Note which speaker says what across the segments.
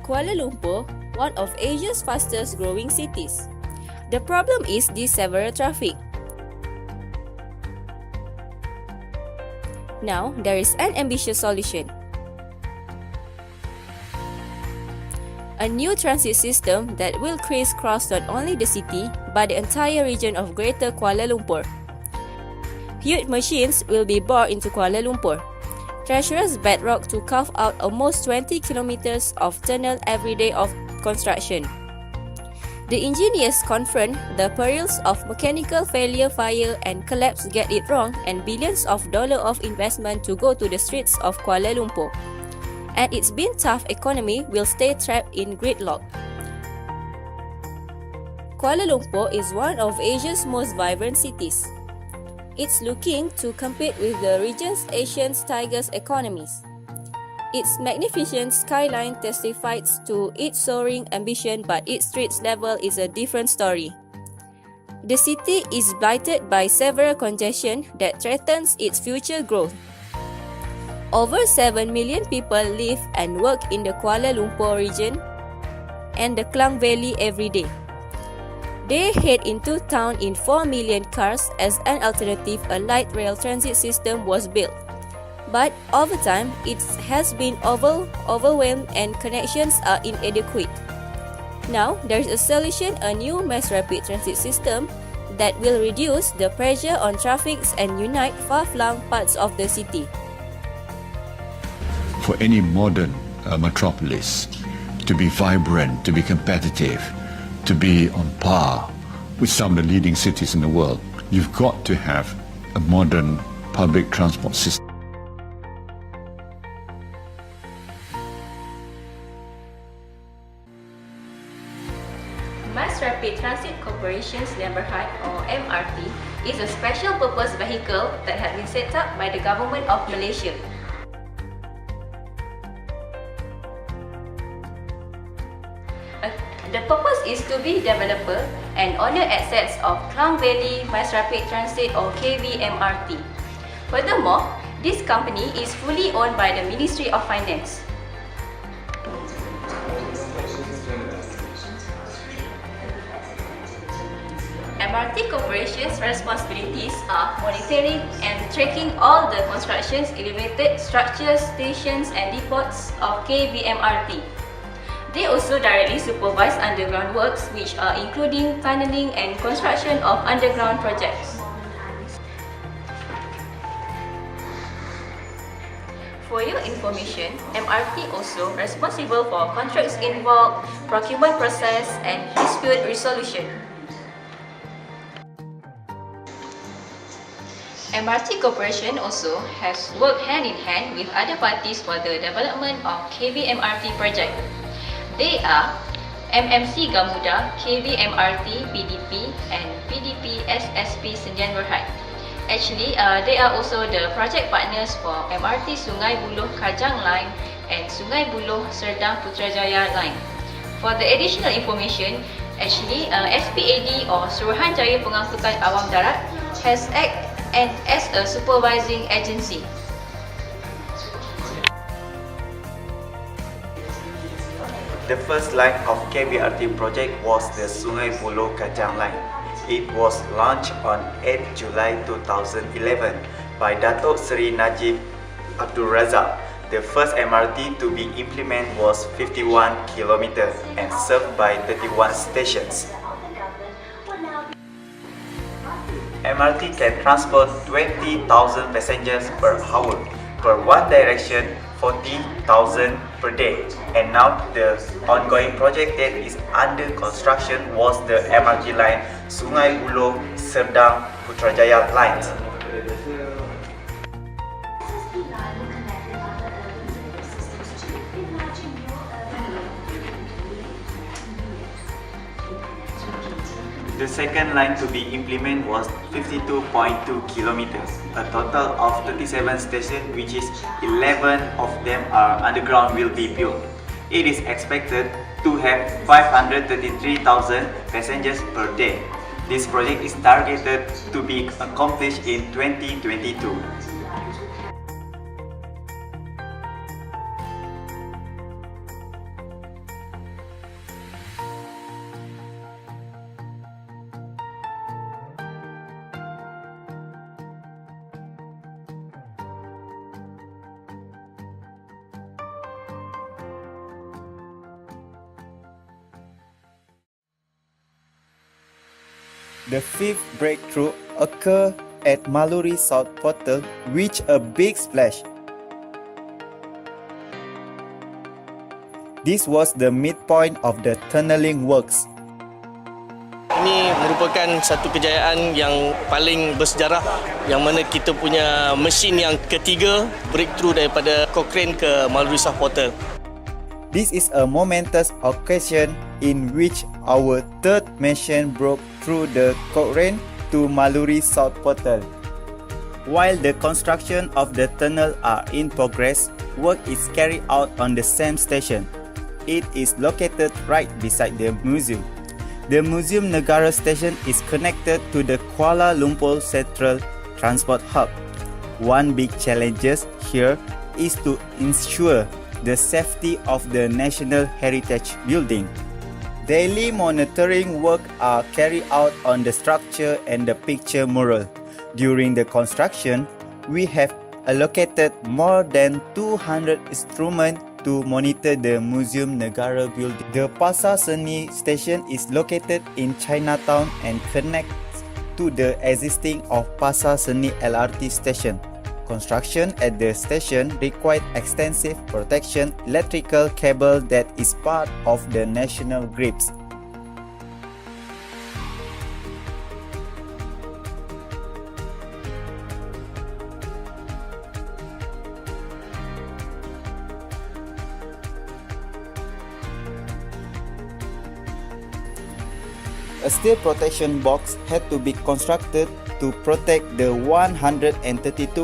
Speaker 1: Kuala Lumpur, one of Asia's fastest growing cities. The problem is the severe traffic. Now, there is an ambitious solution. A new transit system that will crisscross not only the city, but the entire region of Greater Kuala Lumpur. Huge machines will be bored into Kuala Lumpur. Treacherous bedrock to carve out almost 20 kilometers of tunnel every day of construction. The engineers confront the perils of mechanical failure, fire, and collapse, get it wrong, and billions of dollars of investment to go to the streets of Kuala Lumpur. And its been tough economy will stay trapped in gridlock. Kuala Lumpur is one of Asia's most vibrant cities. It's looking to compete with the region's Asian tigers economies. Its magnificent skyline testifies to its soaring ambition, but its street level is a different story. The city is blighted by severe congestion that threatens its future growth. Over 7 million people live and work in the Kuala Lumpur region and the Klang Valley every day. They head into town in 4 million cars. As an alternative, a light rail transit system was built. But over time, it has been overwhelmed and connections are inadequate. Now, there is a solution, a new mass rapid transit system that will reduce the pressure on traffic and unite far-flung parts of the city.
Speaker 2: For any modern metropolis to be vibrant, to be competitive, to be on par with some of the leading cities in the world, you've got to have a modern public transport system.
Speaker 1: Mass Rapid Transit Corporation's Neighbourhood, or MRT, is a special purpose vehicle that has been set up by the government of Malaysia. The purpose is to be developer and owner assets of Klang Valley Mass Rapid Transit, or KVMRT. Furthermore, this company is fully owned by the Ministry of Finance. MRT Corporation's responsibilities are monitoring and tracking all the constructions, elevated structures, stations and depots of KVMRT. They also directly supervise underground works, which are including tunneling and construction of underground projects. For your information, MRT also responsible for contracts involved, procurement process and dispute resolution. MRT Corporation also has worked hand in hand with other parties for the development of KVMRT project. They are MMC Gamuda, KVMRT, PDP and PDP SSP Sendian Berhad. Actually, they are also the project partners for MRT Sungai Buloh Kajang Line and Sungai Buloh Serdang Putrajaya Line. For the additional information, actually SPAD or Suruhanjaya Pengangkutan Awam Darat has acted as a supervising agency.
Speaker 3: The first line of KVRT project was the Sungai Buloh Kajang line. It was launched on 8 July 2011 by Datuk Seri Najib Abdul Razak. The first MRT to be implemented was 51 km and served by 31 stations. MRT can transport 20,000 passengers per hour per one direction, 40,000 per day. And now the ongoing project that is under construction was the MRT line Sungai Buloh Serdang Putrajaya line. The second line to be implemented was 52.2 kilometers, a total of 37 stations, which is 11 of them are underground will be built. It is expected to have 533,000 passengers per day. This project is targeted to be accomplished in 2022.
Speaker 4: The fifth breakthrough occurred at Maluri South Portal, which a big splash. This was the midpoint of the tunneling works.
Speaker 5: Ini merupakan satu kejayaan yang paling bersejarah yang mana kita punya mesin yang ketiga breakthrough daripada Cochrane ke Maluri South Portal.
Speaker 4: This is a momentous occasion in which our third machine broke through the Cochrane to Maluri South Portal. While the construction of the tunnel are in progress, work is carried out on the same station. It is located right beside the museum. The Museum Negara station is connected to the Kuala Lumpur Central Transport Hub. One big challenge here is to ensure the safety of the National Heritage Building. Daily monitoring work are carried out on the structure and the picture mural. During the construction, we have allocated more than 200 instruments to monitor the Museum Negara building. The Pasar Seni station is located in Chinatown and connects to the existing of Pasar Seni LRT station. Construction at the station required extensive protection electrical cable that is part of the national grids. A steel protection box had to be constructed to protect the 132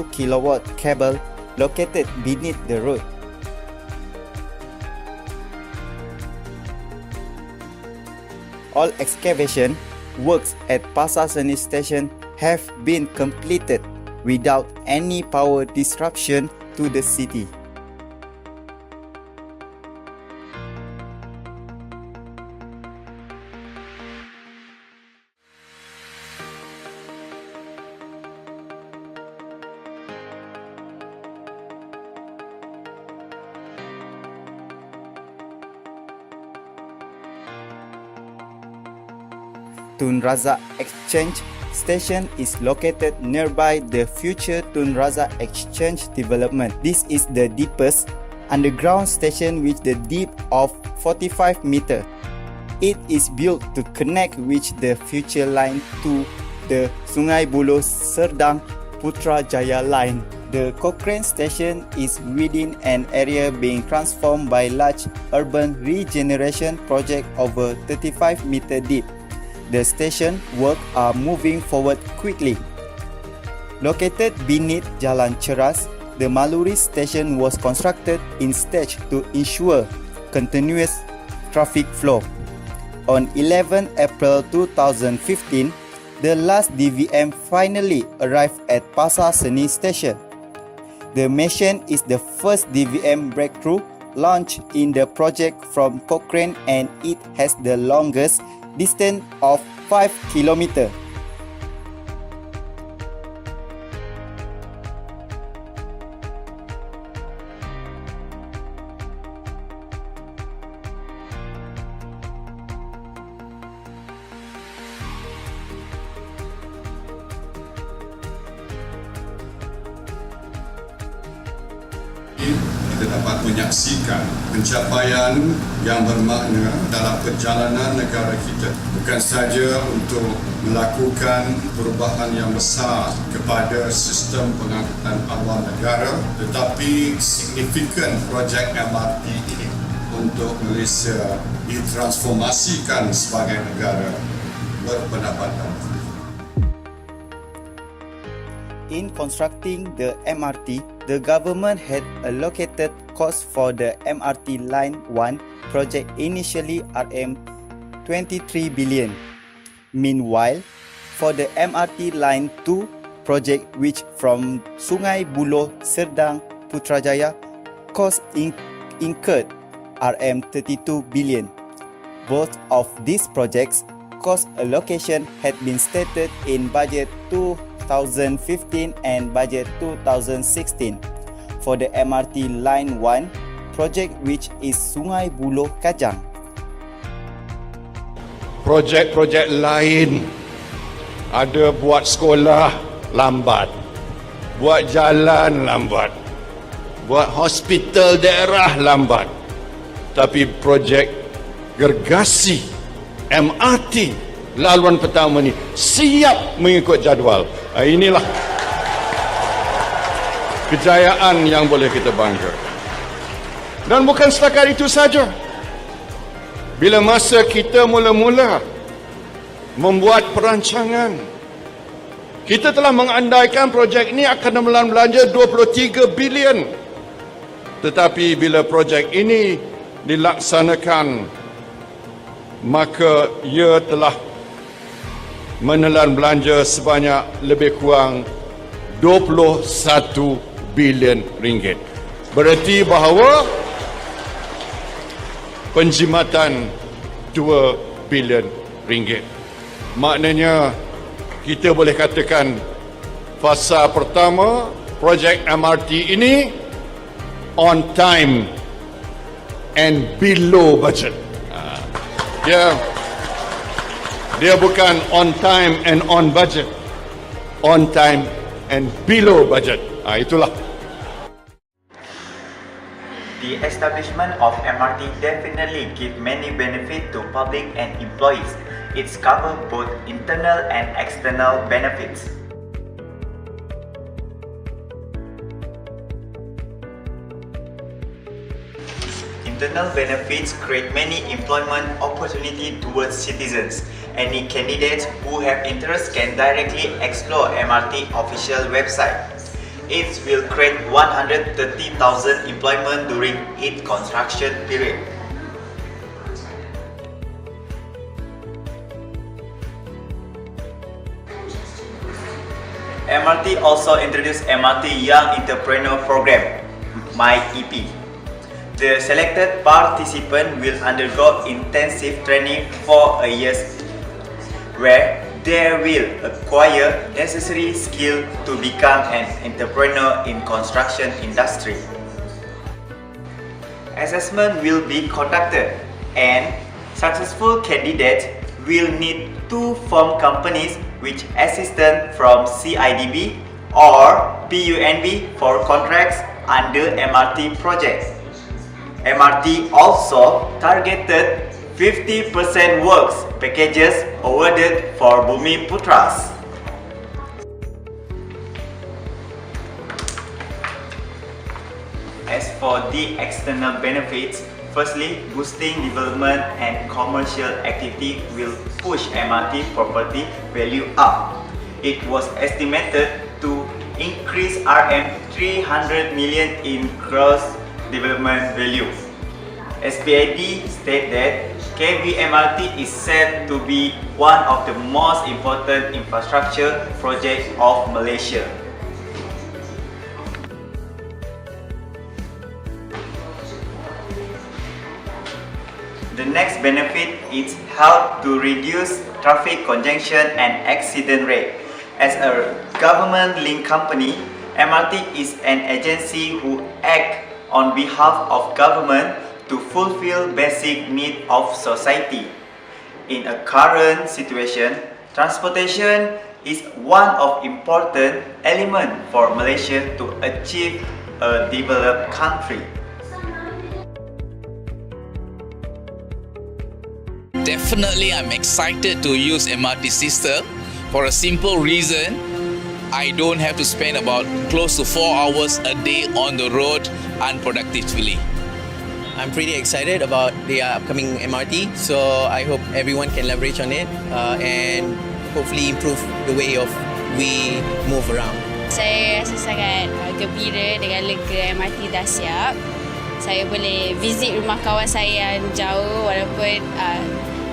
Speaker 4: kilowatt cable located beneath the road. All excavation works at Pasar Seni station have been completed without any power disruption to the city. Tun Razak Exchange Station is located nearby the future Tun Razak Exchange development. This is the deepest underground station with the depth of 45 meters. It is built to connect with the future line to the Sungai Buloh Serdang Putrajaya line. The Cochrane station is within an area being transformed by large urban regeneration project over 35 meters deep. The station work are moving forward quickly. Located beneath Jalan Ceras, the Maluri station was constructed in stage to ensure continuous traffic flow. On 11 April 2015, the last DVM finally arrived at Pasar Seni station. The machine is the first DVM breakthrough launched in the project from Cochrane, and it has the longest distance of 5 km.
Speaker 6: Kita dapat menyaksikan pencapaian yang bermakna dalam perjalanan negara kita, bukan saja untuk melakukan perubahan yang besar kepada sistem pengangkutan awam negara, tetapi signifikan projek MRT ini untuk Malaysia ditransformasikan sebagai negara berpendapatan.
Speaker 4: In constructing the MRT, the government had allocated costs for the MRT Line 1 project initially RM23 billion. Meanwhile, for the MRT Line 2 project, which from Sungai Buloh Serdang Putrajaya, cost incurred RM32 billion. Both of these projects cost allocation had been stated in budget 2015 and budget 2016. For the MRT Line 1 project, which is Sungai Buloh Kajang.
Speaker 6: Projek-projek lain
Speaker 7: Ada buat sekolah lambat, buat jalan lambat, buat hospital daerah lambat. Tapi projek gergasi MRT laluan pertama ni siap mengikut jadual. Inilah kejayaan yang boleh kita bangga. Dan bukan setakat itu saja. Bila masa kita mula-mula membuat perancangan, kita telah mengandaikan projek ini akan menelan belanja 23 bilion. Tetapi bila projek ini dilaksanakan, maka ia telah menelan belanja sebanyak lebih kurang 21 bilion ringgit. Berarti bahawa penjimatan 2 bilion ringgit. Maknanya kita boleh katakan fasa pertama projek MRT ini on time and below budget. Dia bukan on time and on budget, on time and below budget. Itulah.
Speaker 3: The establishment of MRT definitely give many benefit to public and employees. It's cover both internal and external benefits. Internal benefits create many employment opportunity towards citizens. Any candidates who have interest can directly explore MRT official website. It will create 130,000 employment during its construction period. MRT also introduced MRT Young Entrepreneur Program, MyEP. The selected participant will undergo intensive training for a year, where they will acquire necessary skill to become an entrepreneur in construction industry. Assessment will be conducted, and successful candidates will need to form companies with assistance from CIDB or PUNB for contracts under MRT projects. MRT also targeted 50% works packages awarded for Bumi Putras. As for the external benefits, firstly, boosting development and commercial activity will push MRT property value up. It was estimated to increase RM 300 million in gross development value. SPID state that KVMRT is said to be one of the most important infrastructure projects of Malaysia. The next benefit is help to reduce traffic congestion and accident rate. As a government-linked company, MRT is an agency who acts on behalf of government to fulfill basic needs of society. In a current situation, transportation is one of important element for Malaysia to achieve a developed country.
Speaker 8: Definitely, I'm excited to use MRT system for a simple reason. I don't have to spend about close to 4 hours a day on the road unproductively.
Speaker 9: I'm pretty excited about the upcoming MRT, so I hope everyone can leverage on it and hopefully improve the way of we move around.
Speaker 10: Saya rasa sangat gembira dengan lega MRT dah siap. Saya boleh visit rumah kawan saya yang jauh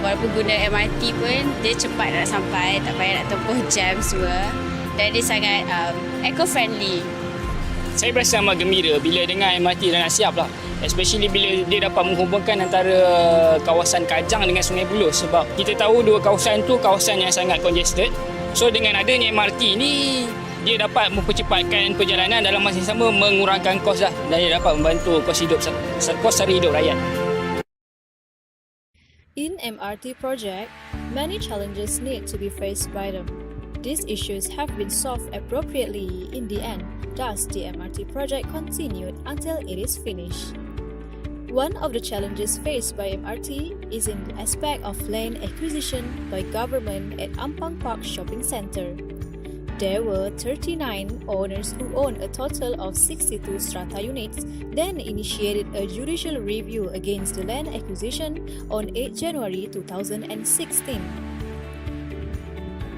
Speaker 10: walaupun guna MRT pun dia cepat nak sampai, tak payah nak tempuh jam semua, dan dia sangat eco-friendly.
Speaker 11: Saya berasa amat gembira bila dengar MRT dah nak siap lah. Especially bila dia dapat menghubungkan antara kawasan Kajang dengan Sungai Buloh, sebab kita tahu dua kawasan tu kawasan yang sangat congested. So dengan adanya MRT ni, dia dapat mempercepatkan perjalanan dalam masa yang sama, mengurangkan kos lah, dan dia dapat membantu kos sara hidup rakyat.
Speaker 12: In MRT project, many challenges need to be faced by them. These issues have been solved appropriately in the end, thus the MRT project continued until it is finished. One of the challenges faced by MRT is in the aspect of land acquisition by government at Ampang Park Shopping Centre. There were 39 owners who owned a total of 62 strata units, then initiated a judicial review against the land acquisition on 8 January 2016.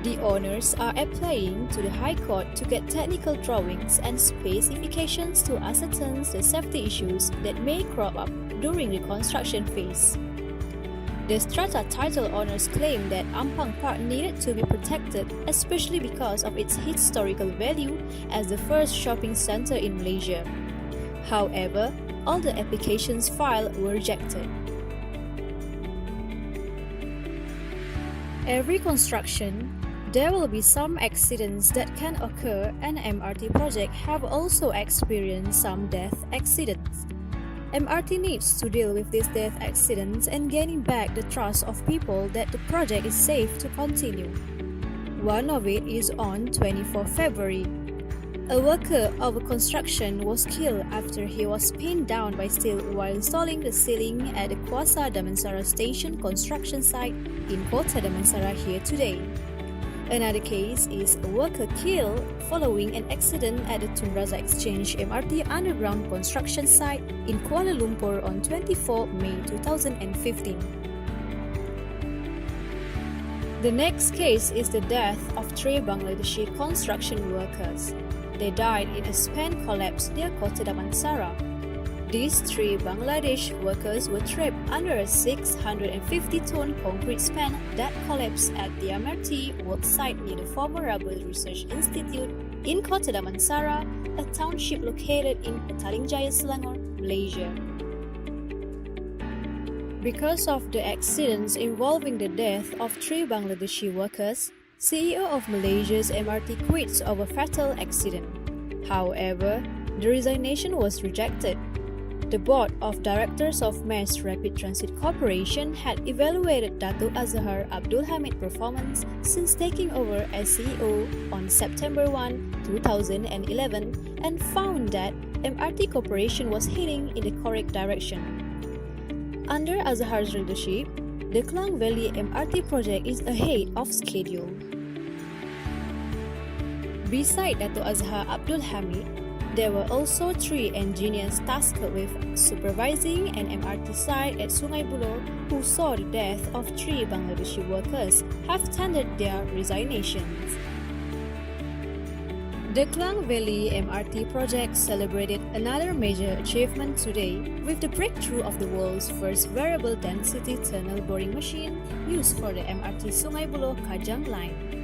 Speaker 12: The owners are applying to the High Court to get technical drawings and specifications to ascertain the safety issues that may crop up during the construction phase. The strata title owners claim that Ampang Park needed to be protected, especially because of its historical value as the first shopping center in Malaysia. However, all the applications filed were rejected. Every construction, there will be some accidents that can occur, and MRT project have also experienced some death accidents. MRT needs to deal with these death accidents and gaining back the trust of people that the project is safe to continue. One of it is on 24 February. A worker of a construction was killed after he was pinned down by steel while installing the ceiling at the Kuasa Damansara Station construction site in Kota Damansara here today. Another case is a worker killed following an accident at the Tun Razak Exchange MRT underground construction site in Kuala Lumpur on 24 May 2015. The next case is the death of 3 Bangladeshi construction workers. They died in a span collapse near Kota Damansara. These 3 Bangladesh workers were trapped under a 650-ton concrete span that collapsed at the MRT work site near the former Rubber Research Institute in Kota Damansara, a township located in Petaling Jaya, Selangor, Malaysia. Because of the accidents involving the death of 3 Bangladeshi workers, CEO of Malaysia's MRT quits over fatal accident. However, the resignation was rejected. The Board of Directors of Mass Rapid Transit Corporation had evaluated Datuk Azhar Abdul Hamid's performance since taking over as CEO on September 1, 2011 and found that MRT Corporation was heading in the correct direction. Under Azhar's leadership, the Klang Valley MRT project is ahead of schedule. Beside Datuk Azhar Abdul Hamid, there were also 3 engineers tasked with supervising an MRT site at Sungai Buloh who saw the death of 3 Bangladeshi workers have tendered their resignations. The Klang Valley MRT project celebrated another major achievement today with the breakthrough of the world's first variable density tunnel boring machine used for the MRT Sungai Buloh Kajang line.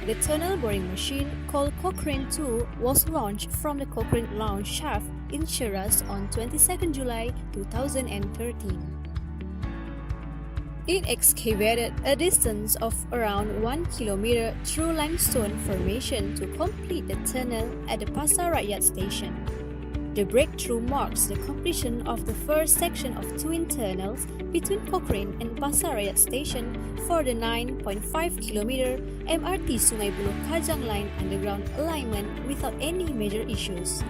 Speaker 12: The tunnel boring machine, called Cochrane 2, was launched from the Cochrane Lounge shaft in Cheras on 22 July 2013. It excavated a distance of around 1 kilometer through limestone formation to complete the tunnel at the Pasar Rakyat station. The breakthrough marks the completion of the first section of twin tunnels between Cochrane and Pasar Rakyat station for the 9.5-kilometer MRT Sungai Buloh Kajang line underground alignment without any major issues.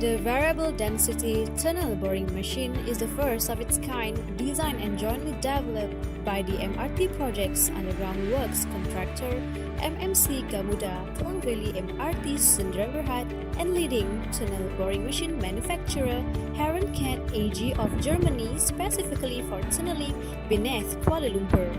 Speaker 12: The variable density tunnel boring machine is the first of its kind designed and jointly developed by the MRT project's underground works contractor MMC Gamuda, Klang Valley MRT Sundaram Berhad, and leading tunnel boring machine manufacturer Herrencat AG of Germany specifically for tunneling beneath Kuala Lumpur.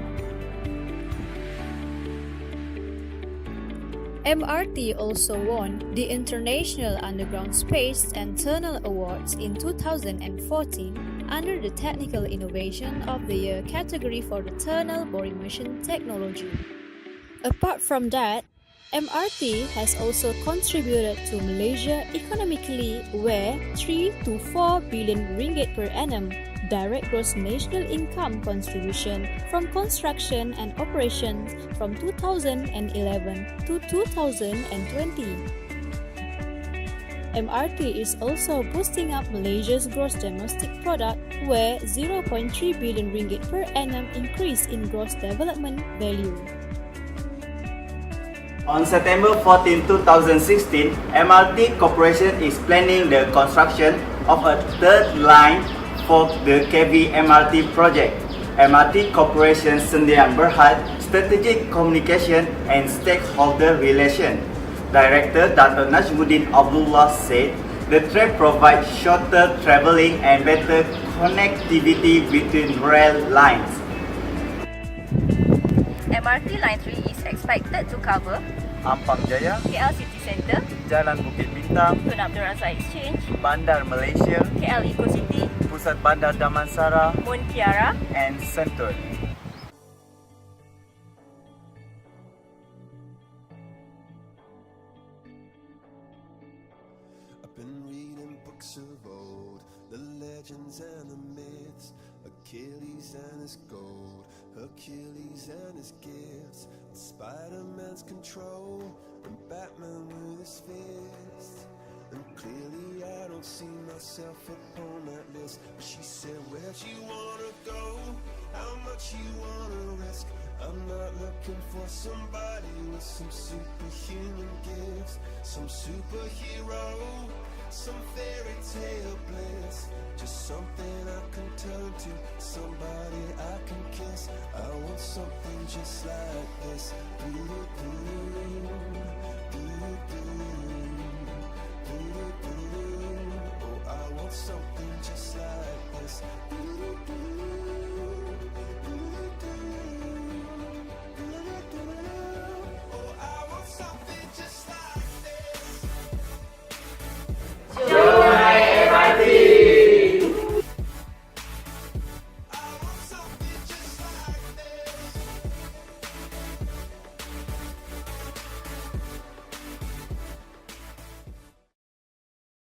Speaker 12: MRT also won the International Underground Space and Tunnel Awards in 2014 under the Technical Innovation of the Year category for the tunnel boring machine technology. Apart from that, MRT has also contributed to Malaysia economically where 3 to 4 billion ringgit per annum direct gross national income contribution from construction and operations from 2011 to 2020. MRT is also boosting up Malaysia's gross domestic product, where 0.3 billion ringgit per annum increase in gross development value.
Speaker 3: On September 14, 2016, MRT Corporation is planning the construction of a third line for the KV MRT project. MRT Corporation Sdn Bhd Strategic Communication and Stakeholder Relation Director Dr. Najmuddin Abdullah said the train provides shorter travelling and better connectivity between rail lines.
Speaker 1: MRT Line 3 is expected to cover
Speaker 4: Ampang Jaya,
Speaker 1: KL City Centre,
Speaker 4: Jalan Bukit Bintang,
Speaker 1: Tun Abdul Razak Exchange,
Speaker 4: Bandar Malaysia,
Speaker 1: KL Eco City,
Speaker 4: Pusat Bandar Damansara,
Speaker 1: Mun Kiara,
Speaker 4: and Sentul.
Speaker 13: I've been reading books of old, the legends and the myths, Achilles and his gold, Hercules and his gifts, Spider-Man's control, and Batman with his fists. And clearly I don't see myself upon that list. But she said, where'd you wanna go? How much you wanna risk? I'm not looking for somebody with some superhuman gifts, some superhero, some fairy tale bliss. Just something I can turn to, somebody I can kiss. I want something just like this. Oh, I want something just like this.